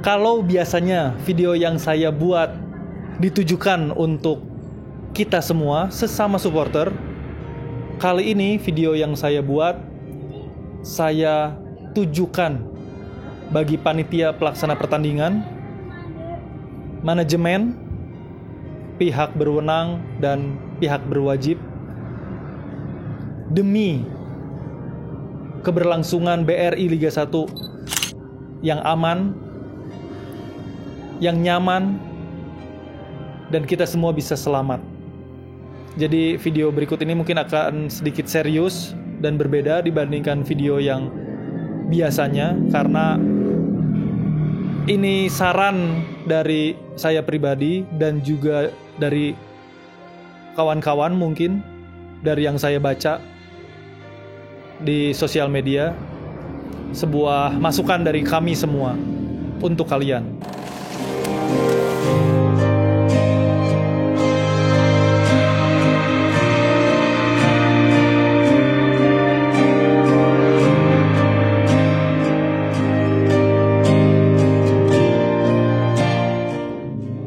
Kalau biasanya video yang saya buat ditujukan untuk kita semua, sesama supporter, kali ini video yang saya buat, saya tujukan bagi panitia pelaksana pertandingan, manajemen, pihak berwenang, dan pihak berwajib, demi keberlangsungan BRI Liga 1 yang aman, yang nyaman, dan kita semua bisa selamat. Jadi video berikut ini mungkin akan sedikit serius dan berbeda dibandingkan video yang biasanya, karena ini saran dari saya pribadi dan juga dari kawan-kawan, mungkin dari yang saya baca di sosial media, sebuah masukan dari kami semua untuk kalian.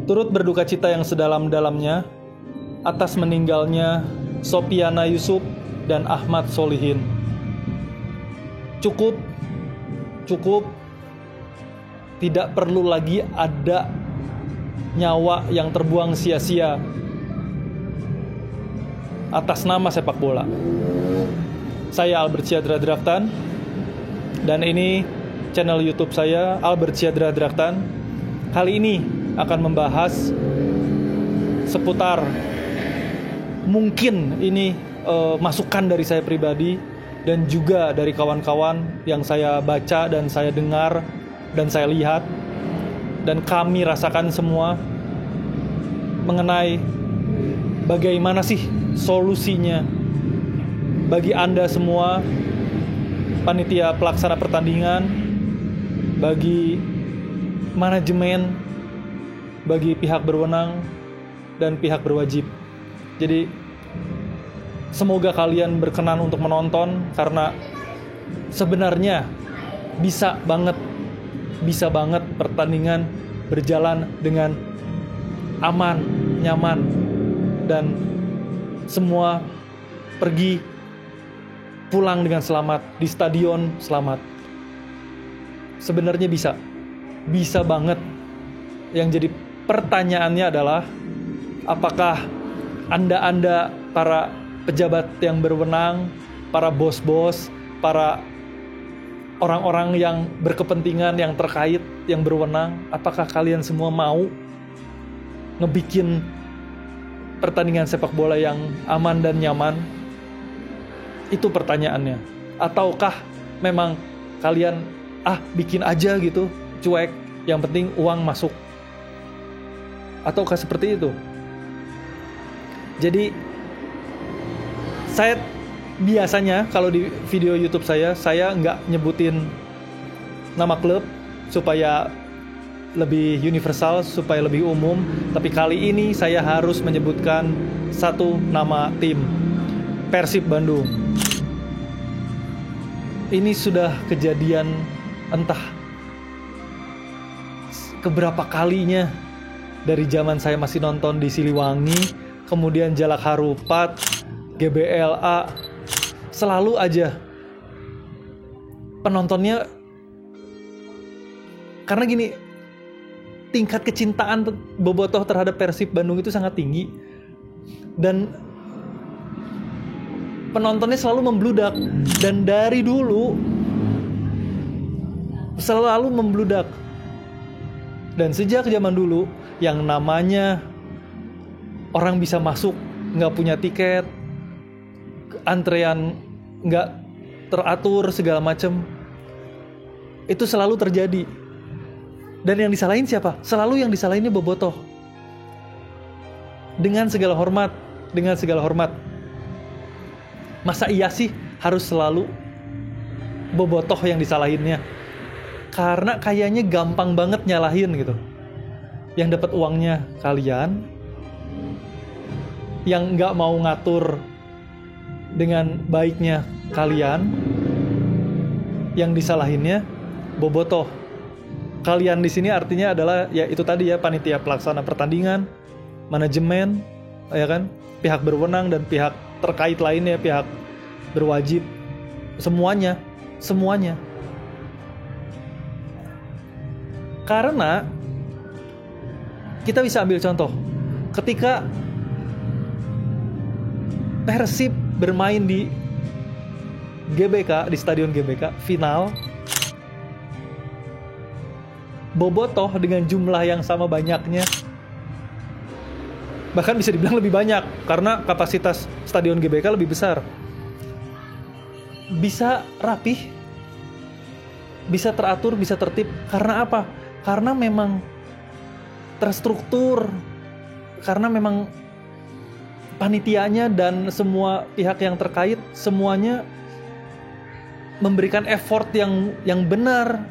Turut berduka cita yang sedalam-dalamnya atas meninggalnya Sopiana Yusuf dan Ahmad Solihin. Cukup, tidak perlu lagi ada nyawa yang terbuang sia-sia atas nama sepak bola. Saya Albert Syadra Draftan, dan ini channel YouTube saya, Albert Syadra Draftan. Kali ini akan membahas seputar, mungkin ini masukan dari saya pribadi dan juga dari kawan-kawan yang saya baca dan saya dengar dan saya lihat dan kami rasakan semua, mengenai bagaimana sih solusinya bagi Anda semua, panitia pelaksana pertandingan, bagi manajemen, bagi pihak berwenang dan pihak berwajib. Jadi semoga kalian berkenan untuk menonton, karena sebenarnya bisa banget pertandingan berjalan dengan aman, nyaman, dan semua pergi pulang dengan selamat, di stadion selamat. Sebenarnya bisa banget. Yang jadi pertanyaannya adalah, apakah Anda para pejabat yang berwenang, para bos-bos, para orang-orang yang berkepentingan, yang terkait, yang berwenang, apakah kalian semua mau ngebikin pertandingan sepak bola yang aman dan nyaman? Itu pertanyaannya. Ataukah memang kalian bikin aja gitu, cuek, yang penting uang masuk? Ataukah seperti itu? Jadi saya biasanya kalau di video YouTube saya nggak nyebutin nama klub supaya lebih universal, supaya lebih umum. Tapi kali ini saya harus menyebutkan satu nama tim, Persib Bandung. Ini sudah kejadian entah keberapa kalinya dari zaman saya masih nonton di Siliwangi, kemudian Jalak Harupat, GBLA, selalu aja penontonnya, karena gini, tingkat kecintaan bobotoh terhadap Persib Bandung itu sangat tinggi dan penontonnya selalu membludak, dan dari dulu selalu membludak. Dan sejak zaman dulu, yang namanya orang bisa masuk nggak punya tiket, antrean nggak teratur segala macam, itu selalu terjadi. Dan yang disalahin siapa? Selalu yang disalahinnya bobotoh. Dengan segala hormat, masa iya sih harus selalu bobotoh yang disalahinnya? Karena kayaknya gampang banget nyalahin gitu. Yang dapat uangnya kalian, yang nggak mau ngatur dengan baiknya kalian, yang disalahinnya bobotoh. kalian di sini artinya adalah ya itu tadi ya, panitia pelaksana pertandingan, manajemen, ya kan, pihak berwenang dan pihak terkait lainnya, pihak berwajib, semuanya. Karena kita bisa ambil contoh, ketika Persib bermain di GBK, di Stadion GBK, final, bobotoh dengan jumlah yang sama banyaknya, bahkan bisa dibilang lebih banyak, karena kapasitas Stadion GBK lebih besar, bisa rapih, bisa teratur, bisa tertib. Karena apa? Karena memang terstruktur, karena memang panitianya dan semua pihak yang terkait semuanya memberikan effort yang benar.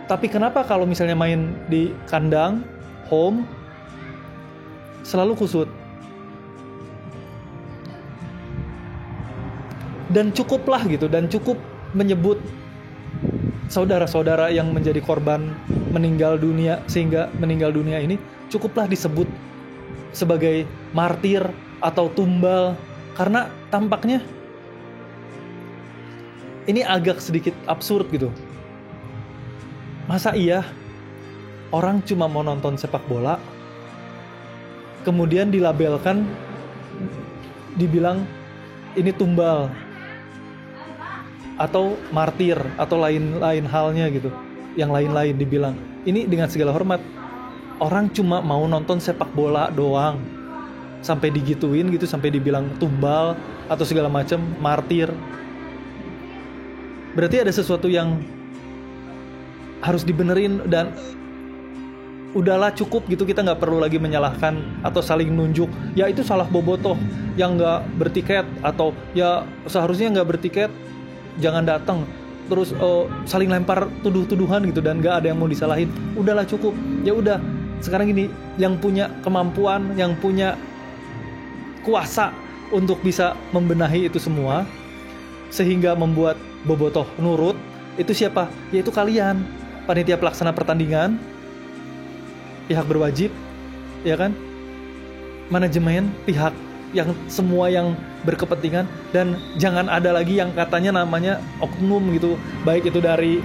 Tapi kenapa kalau misalnya main di kandang, home, selalu kusut? Dan cukuplah gitu, dan cukup menyebut saudara-saudara yang menjadi korban meninggal dunia, sehingga meninggal dunia ini cukuplah disebut sebagai martir atau tumbal. Karena tampaknya ini agak sedikit absurd gitu. Masa iya orang cuma mau nonton sepak bola, kemudian dilabelkan, dibilang ini tumbal atau martir atau lain-lain halnya gitu. Yang lain-lain dibilang. Ini dengan segala hormat, orang cuma mau nonton sepak bola doang, sampai digituin gitu, sampai dibilang tumbal atau segala macam, martir. Berarti ada sesuatu yang harus dibenerin, dan udahlah cukup gitu, kita nggak perlu lagi menyalahkan atau saling nunjuk. Ya itu salah bobotoh yang nggak bertiket, atau ya seharusnya nggak bertiket, jangan datang. Terus saling lempar tuduh-tuduhan gitu, dan nggak ada yang mau disalahin. Udahlah cukup. Ya udah. Sekarang gini, yang punya kemampuan, yang punya kuasa untuk bisa membenahi itu semua, sehingga membuat bobotoh nurut, itu siapa? Yaitu kalian, panitia pelaksana pertandingan, pihak berwajib, ya kan? Manajemen, pihak yang semua yang berkepentingan. Dan jangan ada lagi yang katanya namanya oknum gitu, baik itu dari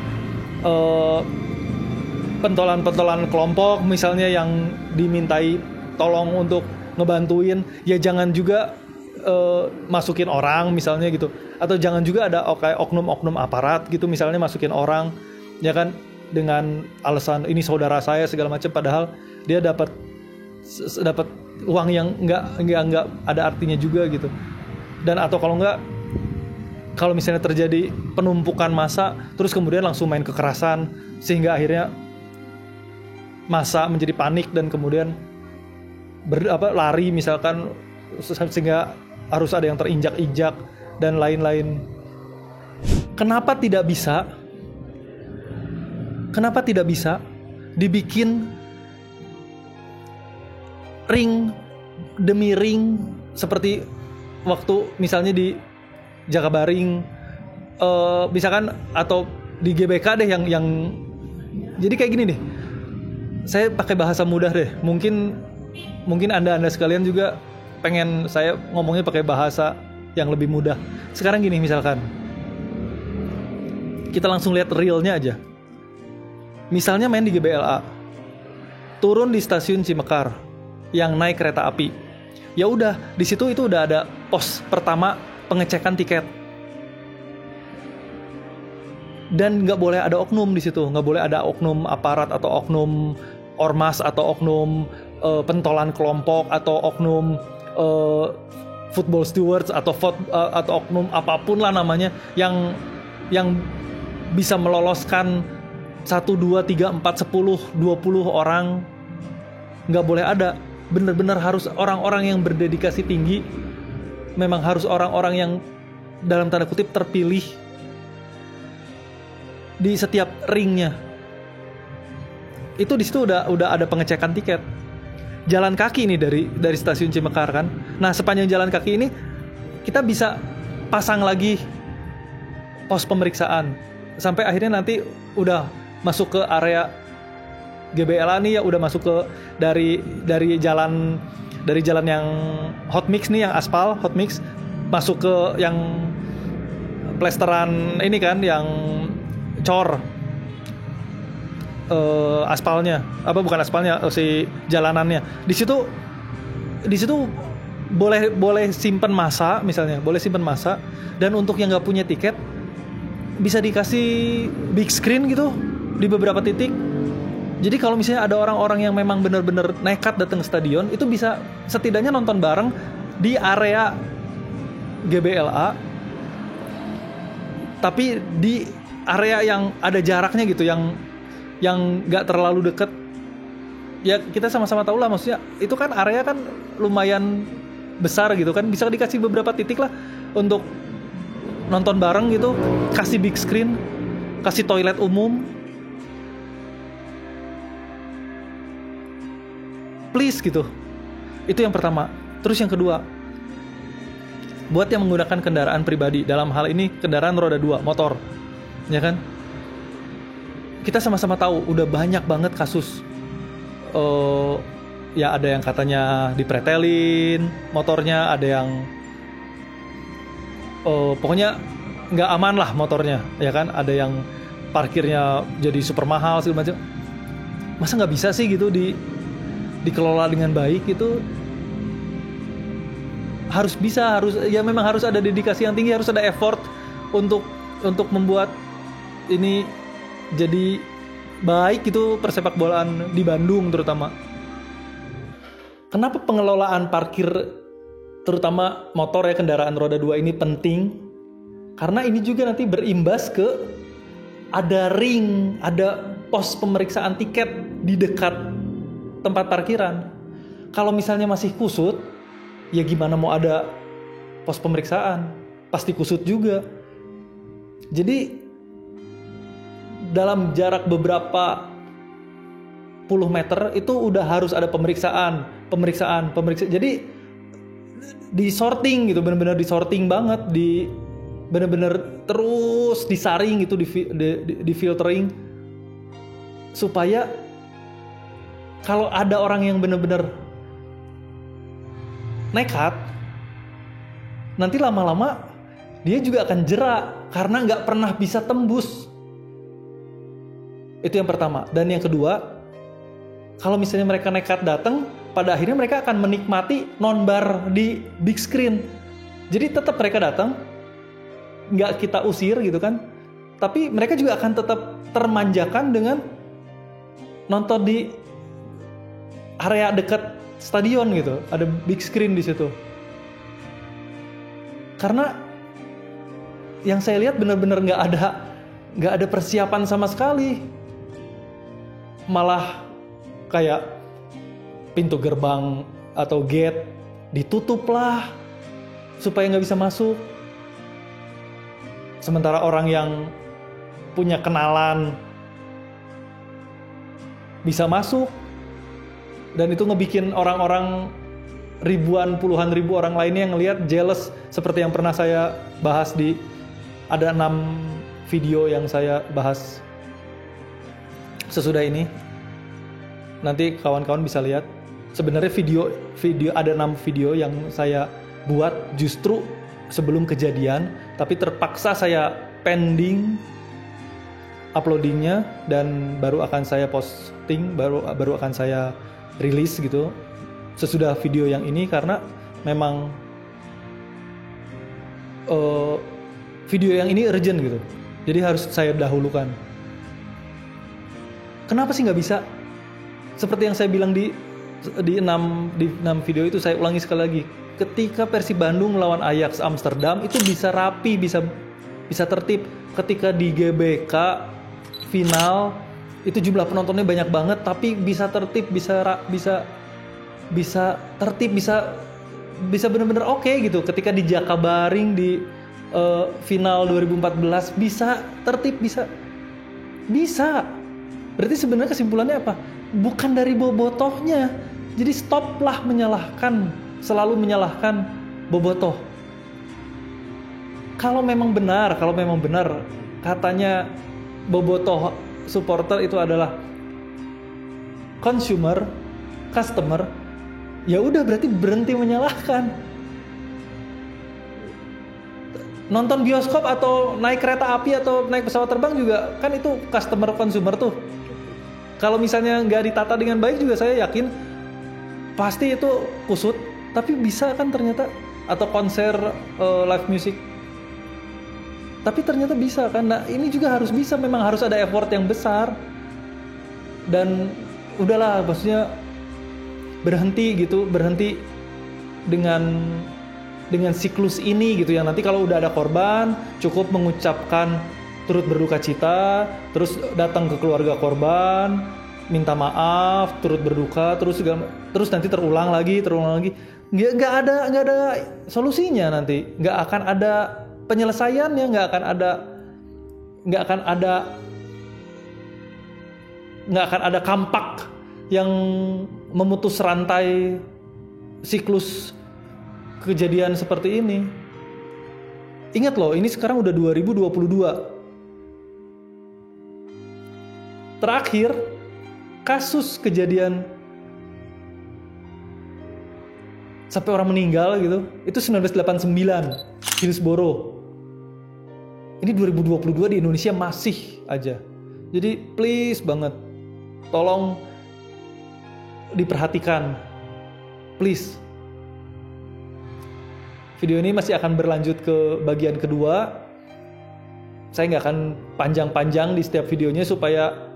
pentolan-pentolan kelompok misalnya yang dimintai tolong untuk ngebantuin, ya jangan juga masukin orang misalnya gitu, atau jangan juga ada oknum-oknum aparat gitu misalnya masukin orang, ya kan, dengan alasan ini saudara saya segala macam, padahal dia dapat uang yang nggak ada artinya juga gitu. Dan atau kalau misalnya terjadi penumpukan massa, terus kemudian langsung main kekerasan, sehingga akhirnya massa menjadi panik dan kemudian lari misalkan, sehingga harus ada yang terinjak-injak dan lain-lain. Kenapa tidak bisa dibikin ring demi ring, seperti waktu misalnya di Jakabaring, misalkan, atau di GBK deh, yang jadi kayak gini deh. Saya pakai bahasa mudah deh. Mungkin anda sekalian juga pengen saya ngomongnya pakai bahasa yang lebih mudah. Sekarang gini, misalkan kita langsung lihat realnya aja. Misalnya main di GBLA, turun di stasiun Cimekar, yang naik kereta api. Ya udah, di situ itu udah ada pos pertama pengecekan tiket. Dan nggak boleh ada oknum di situ, nggak boleh ada oknum aparat atau oknum ormas atau oknum pentolan kelompok atau oknum football stewards atau oknum apapun lah namanya yang bisa meloloskan 1, 2, 3, 4, 10, 20 orang. Nggak boleh ada. Benar-benar harus orang-orang yang berdedikasi tinggi. Memang harus orang-orang yang dalam tanda kutip terpilih di setiap ringnya. Itu di situ udah ada pengecekan tiket. Jalan kaki ini dari stasiun Cimekar kan. Nah, sepanjang jalan kaki ini kita bisa pasang lagi pos pemeriksaan. sampai akhirnya nanti udah masuk ke area GBLA nih ya, udah masuk ke dari jalan yang hot mix nih, yang aspal hot mix, masuk ke yang plesteran ini kan, yang cor aspalnya, bukan aspalnya, si jalanannya. Di situ boleh simpen masa, misalnya boleh simpen masa, dan untuk yang nggak punya tiket bisa dikasih big screen gitu di beberapa titik. Jadi kalau misalnya ada orang-orang yang memang benar-benar nekat datang ke stadion, itu bisa setidaknya nonton bareng di area GBLA, tapi di area yang ada jaraknya gitu, yang nggak terlalu deket. Ya kita sama-sama tahu lah, maksudnya itu kan area kan lumayan besar gitu kan, bisa dikasih beberapa titik lah untuk nonton bareng gitu, kasih big screen, kasih toilet umum, please gitu. Itu yang pertama. Terus yang kedua, buat yang menggunakan kendaraan pribadi, dalam hal ini kendaraan roda 2, motor, ya kan, kita sama-sama tahu udah banyak banget kasus ya ada yang katanya dipretelin motornya, ada yang pokoknya nggak aman lah motornya, ya kan, ada yang parkirnya jadi super mahal segala macam. Masa nggak bisa sih gitu dikelola dengan baik gitu? Harus bisa, ya memang harus ada dedikasi yang tinggi, harus ada effort untuk membuat ini jadi baik gitu, persepak bolaan di Bandung terutama. Kenapa pengelolaan parkir terutama motor ya, kendaraan roda 2 ini penting? Karena ini juga nanti berimbas ke ada ring, ada pos pemeriksaan tiket di dekat tempat parkiran. Kalau misalnya masih kusut, ya gimana mau ada pos pemeriksaan? Pasti kusut juga. Jadi dalam jarak beberapa puluh meter itu udah harus ada pemeriksaan. Jadi di sorting gitu, benar-benar di sorting banget, benar-benar terus disaring gitu, di filtering, supaya kalau ada orang yang benar-benar nekat, nanti lama-lama dia juga akan jerak karena nggak pernah bisa tembus. Itu yang pertama. Dan yang kedua, kalau misalnya mereka nekat datang, pada akhirnya mereka akan menikmati nonbar di big screen. Jadi tetap mereka datang, nggak kita usir gitu kan, tapi mereka juga akan tetap termanjakan dengan nonton di area dekat stadion gitu, ada big screen di situ. Karena yang saya lihat benar-benar nggak ada persiapan sama sekali. Malah kayak pintu gerbang atau gate ditutup lah supaya nggak bisa masuk. Sementara orang yang punya kenalan bisa masuk, dan itu ngebikin orang-orang puluhan ribu orang lainnya yang ngelihat jealous, seperti yang pernah saya bahas ada 6 video yang saya bahas sesudah ini. Nanti kawan-kawan bisa lihat. Sebenarnya video ada 6 video yang saya buat justru sebelum kejadian, tapi terpaksa saya pending uploadingnya dan baru akan saya posting, baru akan saya rilis gitu sesudah video yang ini, karena memang video yang ini urgent gitu, jadi harus saya dahulukan. Kenapa sih nggak bisa? Seperti yang saya bilang di 6 video itu, saya ulangi sekali lagi. Ketika Persib Bandung melawan Ajax Amsterdam itu bisa rapi, bisa tertib. Ketika di GBK final itu jumlah penontonnya banyak banget, tapi bisa tertib, bisa tertib, bisa benar-benar oke gitu. Ketika di Jakabaring di final 2014 bisa tertib, bisa. Berarti sebenarnya kesimpulannya apa? Bukan dari bobotohnya. Jadi stoplah selalu menyalahkan bobotoh. Kalau memang benar katanya Bobotoh supporter itu adalah consumer, customer, ya udah berarti berhenti menyalahkan. Nonton bioskop atau naik kereta api atau naik pesawat terbang juga kan itu customer consumer tuh. Kalau misalnya nggak ditata dengan baik juga saya yakin pasti itu kusut. Tapi bisa kan ternyata, atau konser live music. Tapi ternyata bisa kan. Nah ini juga harus bisa, memang harus ada effort yang besar. Dan udahlah, maksudnya berhenti dengan siklus ini gitu ya. Nanti kalau udah ada korban, cukup mengucapkan turut berduka cita, terus datang ke keluarga korban, minta maaf, turut berduka, terus nanti terulang lagi. Nggak ada solusinya nanti, nggak akan ada penyelesaiannya, nggak akan ada kampak yang memutus rantai siklus kejadian seperti ini. Ingat loh, ini sekarang udah 2022. Terakhir kasus kejadian sampai orang meninggal gitu, itu 1989 Hillsborough. Ini 2022 di Indonesia masih aja. Jadi please banget, tolong diperhatikan, please. Video ini masih akan berlanjut ke bagian kedua. Saya nggak akan panjang-panjang di setiap videonya supaya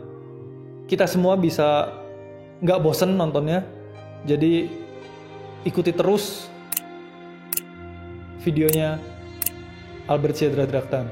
kita semua bisa nggak bosen nontonnya. Jadi ikuti terus videonya Albert Syedra Draktan.